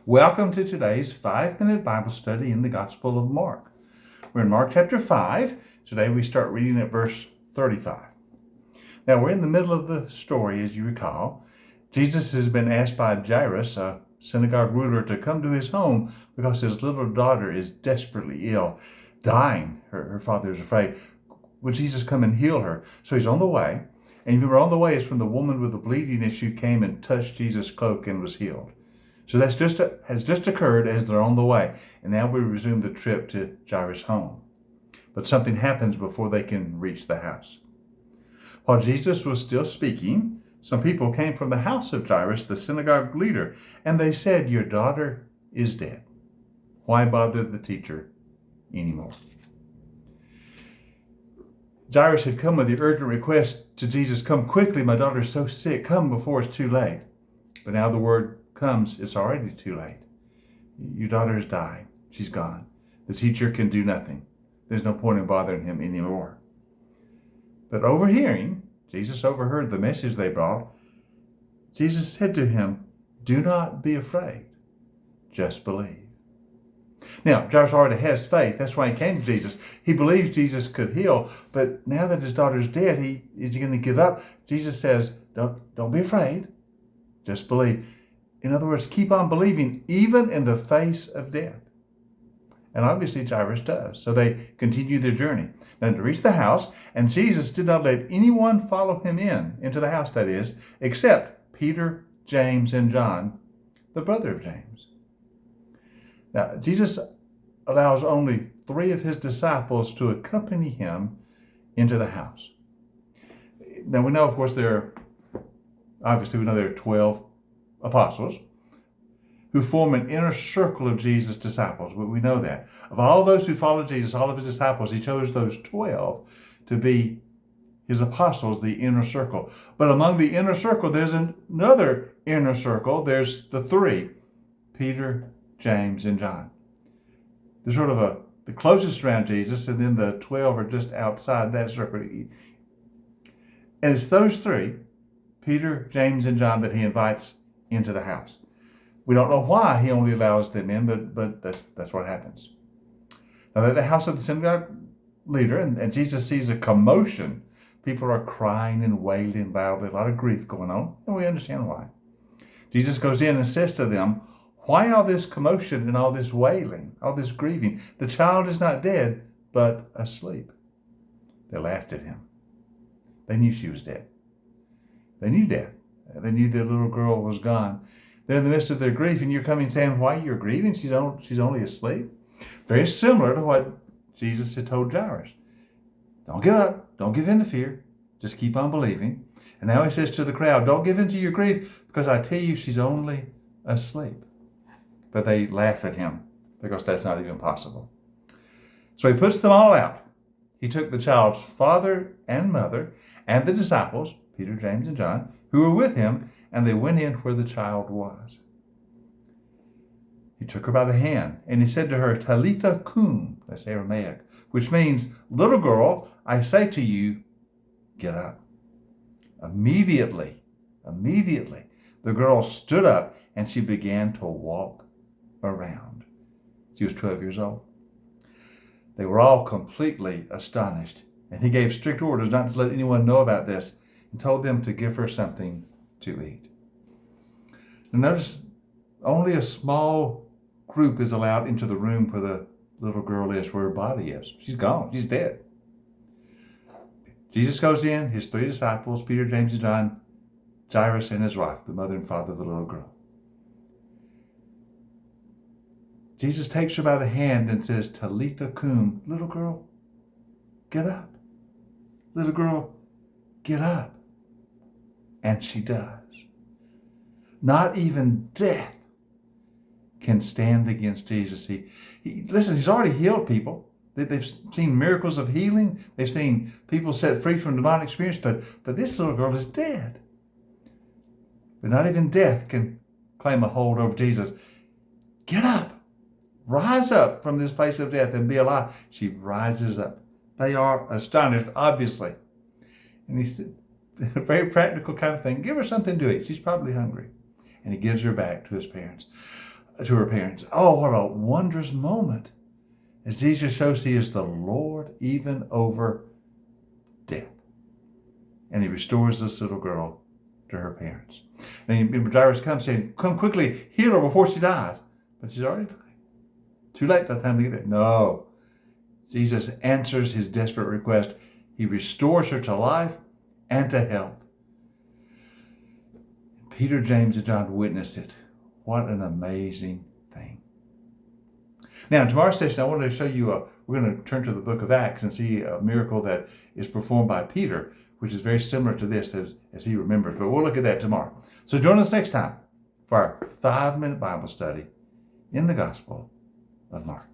Welcome to today's 5-minute Bible study in the Gospel of Mark. We're in Mark chapter 5. Today we start reading at verse 35. Now we're in the middle of the story, as you recall. Jesus has been asked by Jairus, a synagogue ruler, to come to his home because his little daughter is desperately ill, dying. Her father is afraid. Would Jesus come and heal her? So he's on the way. And we were on the way is when the woman with the bleeding issue came and touched Jesus' cloak and was healed. So has just occurred as they're on the way. And now we resume the trip to Jairus' home. But something happens before they can reach the house. While Jesus was still speaking, some people came from the house of Jairus, the synagogue leader, and they said, "Your daughter is dead. Why bother the teacher anymore?" Jairus had come with the urgent request to Jesus, "Come quickly, my daughter is so sick. Come before it's too late." But now the word comes, it's already too late. Your daughter has died. She's gone. The teacher can do nothing. There's no point in bothering him anymore. But overhearing, Jesus overheard the message they brought. Jesus said to him, "Do not be afraid. Just believe." Now, Jairus already has faith. That's why he came to Jesus. He believes Jesus could heal, but now that his daughter's dead, is he going to give up? Jesus says, don't be afraid. Just believe. In other words, keep on believing, even in the face of death. And obviously Jairus does. So they continue their journey. Now to reach the house, and Jesus did not let anyone follow him into the house, that is, except Peter, James, and John, the brother of James. Now, Jesus allows only 3 of his disciples to accompany him into the house. Now we know, of course, there are 12 apostles who form an inner circle of Jesus' disciples. We know that. Of all those who followed Jesus, all of his disciples, he chose those 12 to be his apostles, the inner circle. But among the inner circle, there's another inner circle. There's the 3, Peter, James, and John. They're sort of the closest around Jesus, and then the 12 are just outside that circle. And it's those 3, Peter, James, and John, that he invites into the house. We don't know why he only allows them in, but that's what happens. Now they're at the house of the synagogue leader, and Jesus sees a commotion. People are crying and wailing loudly, a lot of grief going on, and we understand why. Jesus goes in and says to them, "Why all this commotion and all this wailing, all this grieving? The child is not dead, but asleep." They laughed at him. They knew she was dead. They knew death. They knew the little girl was gone. They're in the midst of their grief, and you're coming saying, "Why you're grieving? She's only asleep." Very similar to what Jesus had told Jairus. Don't give up. Don't give in to fear. Just keep on believing. And now he says to the crowd, "Don't give in to your grief, because I tell you she's only asleep." But they laugh at him because that's not even possible. So he puts them all out. He took the child's father and mother and the disciples, Peter, James, and John, who were with him, and they went in where the child was. He took her by the hand, and he said to her, "Talitha cum," that's Aramaic, which means, "Little girl, I say to you, get up." Immediately, the girl stood up, and she began to walk around. She was 12 years old. They were all completely astonished, and he gave strict orders not to let anyone know about this, and told them to give her something to eat. Now notice, only a small group is allowed into the room where the little girl is, where her body is. She's gone. She's dead. Jesus goes in, his 3 disciples, Peter, James, and John, Jairus and his wife, the mother and father of the little girl. Jesus takes her by the hand and says, "Talitha cum," little girl, get up. Little girl, get up. And she does. Not even death can stand against Jesus. Listen, he's already healed people. They've seen miracles of healing. They've seen people set free from demonic experience, but this little girl is dead. But not even death can claim a hold over Jesus. Get up. Rise up from this place of death and be alive. She rises up. They are astonished, obviously. And he said, a very practical kind of thing. Give her something to eat. She's probably hungry. And he gives her back to his parents. to her parents. Oh, what a wondrous moment as Jesus shows he is the Lord even over death. And he restores this little girl to her parents. And Jairus comes saying, come quickly, heal her before she dies. But she's already died. Too late by the time they get there. No. Jesus answers his desperate request. He restores her to life and to health. Peter, James, and John witness it. What an amazing thing. Now, in tomorrow's session, I wanted to show you, we're going to turn to the book of Acts and see a miracle that is performed by Peter, which is very similar to this as he remembers. But we'll look at that tomorrow. So join us next time for our 5-minute Bible study in the Gospel of Mark.